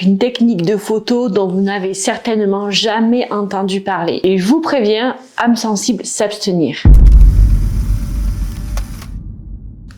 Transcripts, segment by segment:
Une technique de photo dont vous n'avez certainement jamais entendu parler. Et je vous préviens, âme sensible, s'abstenir.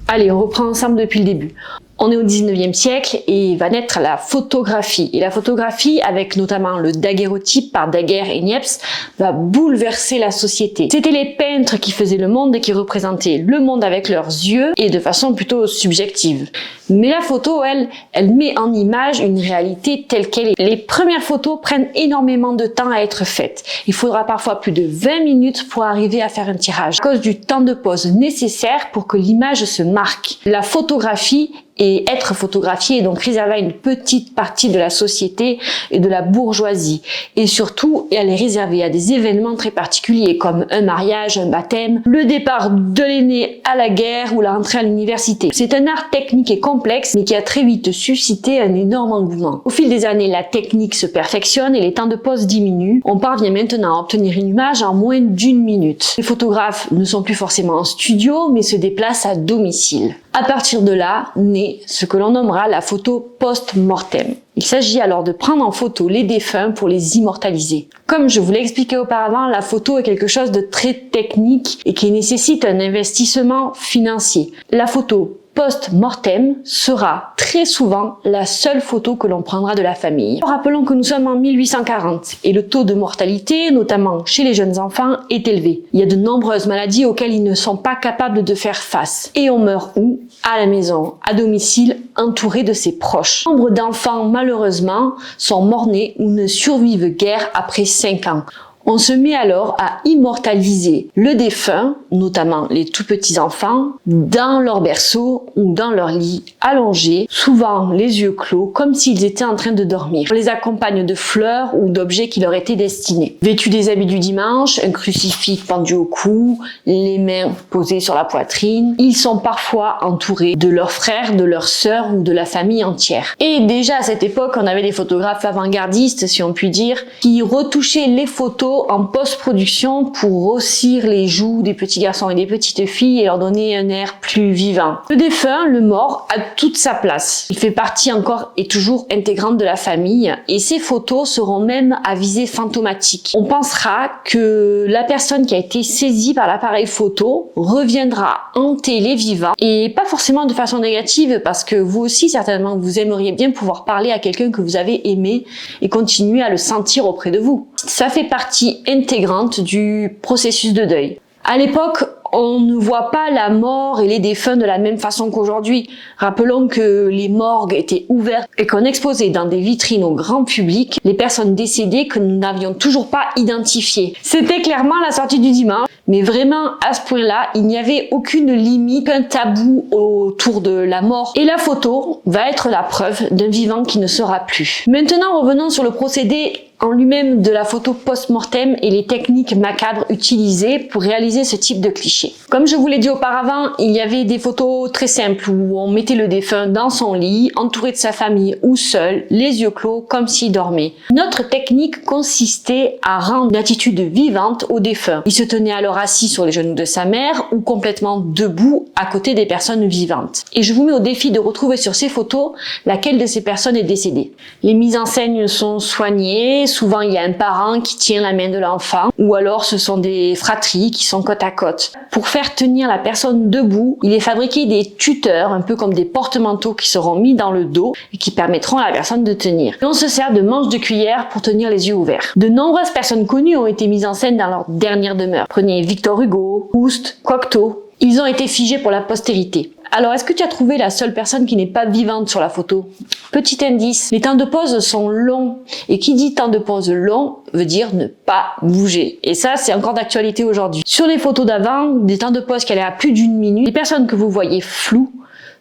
Allez, on reprend ensemble depuis le début. On est au 19e siècle et va naître la photographie. Et la photographie, avec notamment le daguerreotype par Daguerre et Niepce, va bouleverser la société. C'était les peintres qui faisaient le monde et qui représentaient le monde avec leurs yeux et de façon plutôt subjective. Mais la photo, elle met en image une réalité telle qu'elle est. Les premières photos prennent énormément de temps à être faites. Il faudra parfois plus de 20 minutes pour arriver à faire un tirage, à cause du temps de pose nécessaire pour que l'image se marque. La photographie et être photographié est donc réservé à une petite partie de la société et de la bourgeoisie. Et surtout, elle est réservée à des événements très particuliers comme un mariage, un baptême, le départ de l'aîné à la guerre ou la rentrée à l'université. C'est un art technique et complexe, mais qui a très vite suscité un énorme engouement. Au fil des années, la technique se perfectionne et les temps de pose diminuent. On parvient maintenant à obtenir une image en moins d'1 minute. Les photographes ne sont plus forcément en studio, mais se déplacent à domicile. À partir de là, naît ce que l'on nommera la photo post-mortem. Il s'agit alors de prendre en photo les défunts pour les immortaliser. Comme je vous l'ai expliqué auparavant, la photo est quelque chose de très technique et qui nécessite un investissement financier. La photo post-mortem sera très souvent la seule photo que l'on prendra de la famille. Rappelons que nous sommes en 1840 et le taux de mortalité, notamment chez les jeunes enfants, est élevé. Il y a de nombreuses maladies auxquelles ils ne sont pas capables de faire face. Et on meurt où? À la maison, à domicile, entouré de ses proches. Nombre d'enfants, malheureusement, sont morts-nés ou ne survivent guère après 5 ans. On se met alors à immortaliser le défunt, notamment les tout petits enfants, dans leur berceau ou dans leur lit, allongés, souvent les yeux clos, comme s'ils étaient en train de dormir. On les accompagne de fleurs ou d'objets qui leur étaient destinés. Vêtus des habits du dimanche, un crucifix pendu au cou, les mains posées sur la poitrine, ils sont parfois entourés de leurs frères, de leurs sœurs ou de la famille entière. Et déjà à cette époque, on avait des photographes avant-gardistes, si on peut dire, qui retouchaient les photos en post-production pour grossir les joues des petits garçons et des petites filles et leur donner un air plus vivant. Le défunt, le mort, a toute sa place. Il fait partie encore et toujours intégrante de la famille et ces photos seront même à visée fantomatique. On pensera que la personne qui a été saisie par l'appareil photo reviendra hanter les vivants et pas forcément de façon négative parce que vous aussi certainement vous aimeriez bien pouvoir parler à quelqu'un que vous avez aimé et continuer à le sentir auprès de vous. Ça fait partie intégrante du processus de deuil. À l'époque, on ne voit pas la mort et les défunts de la même façon qu'aujourd'hui. Rappelons que les morgues étaient ouvertes et qu'on exposait dans des vitrines au grand public les personnes décédées que nous n'avions toujours pas identifiées. C'était clairement la sortie du dimanche, mais vraiment à ce point-là, il n'y avait aucune limite, un tabou autour de la mort. Et la photo va être la preuve d'un vivant qui ne sera plus. Maintenant, revenons sur le procédé en lui-même de la photo post-mortem et les techniques macabres utilisées pour réaliser ce type de cliché. Comme je vous l'ai dit auparavant, il y avait des photos très simples où on mettait le défunt dans son lit, entouré de sa famille ou seul, les yeux clos, comme s'il dormait. Notre technique consistait à rendre une attitude vivante au défunt. Il se tenait alors assis sur les genoux de sa mère ou complètement debout à côté des personnes vivantes. Et je vous mets au défi de retrouver sur ces photos laquelle de ces personnes est décédée. Les mises en scène sont soignées. Souvent, il y a un parent qui tient la main de l'enfant ou alors ce sont des fratries qui sont côte à côte. Pour faire tenir la personne debout, il est fabriqué des tuteurs, un peu comme des porte-manteaux qui seront mis dans le dos et qui permettront à la personne de tenir. Et on se sert de manches de cuillère pour tenir les yeux ouverts. De nombreuses personnes connues ont été mises en scène dans leur dernière demeure. Prenez Victor Hugo, Proust, Cocteau. Ils ont été figés pour la postérité. Alors, est-ce que tu as trouvé la seule personne qui n'est pas vivante sur la photo? Petit indice, les temps de pause sont longs. Et qui dit temps de pause long veut dire ne pas bouger. Et ça, c'est encore d'actualité aujourd'hui. Sur les photos d'avant, des temps de pause qui allaient à plus d'1 minute, les personnes que vous voyez floues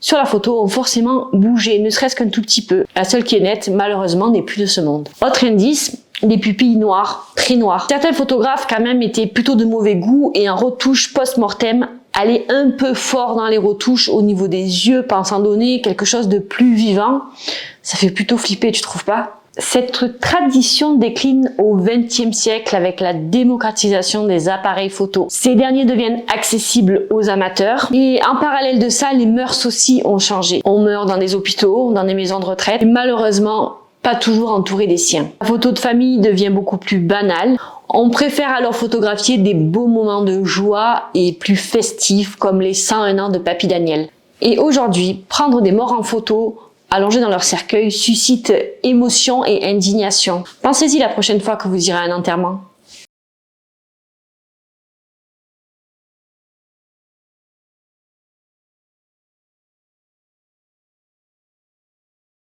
sur la photo ont forcément bougé, ne serait-ce qu'un tout petit peu. La seule qui est nette, malheureusement, n'est plus de ce monde. Autre indice, des pupilles noires, très noires. Certains photographes, quand même, étaient plutôt de mauvais goût et en retouche post-mortem aller un peu fort dans les retouches au niveau des yeux, pensant donner quelque chose de plus vivant. Ça fait plutôt flipper, tu trouves pas? Cette tradition décline au XXe siècle avec la démocratisation des appareils photo. Ces derniers deviennent accessibles aux amateurs et en parallèle de ça, les mœurs aussi ont changé. On meurt dans des hôpitaux, dans des maisons de retraite et malheureusement, pas toujours entouré des siens. La photo de famille devient beaucoup plus banale. On préfère alors photographier des beaux moments de joie et plus festifs comme les 101 ans de Papy Daniel. Et aujourd'hui, prendre des morts en photo allongés dans leur cercueil suscite émotion et indignation. Pensez-y la prochaine fois que vous irez à un enterrement.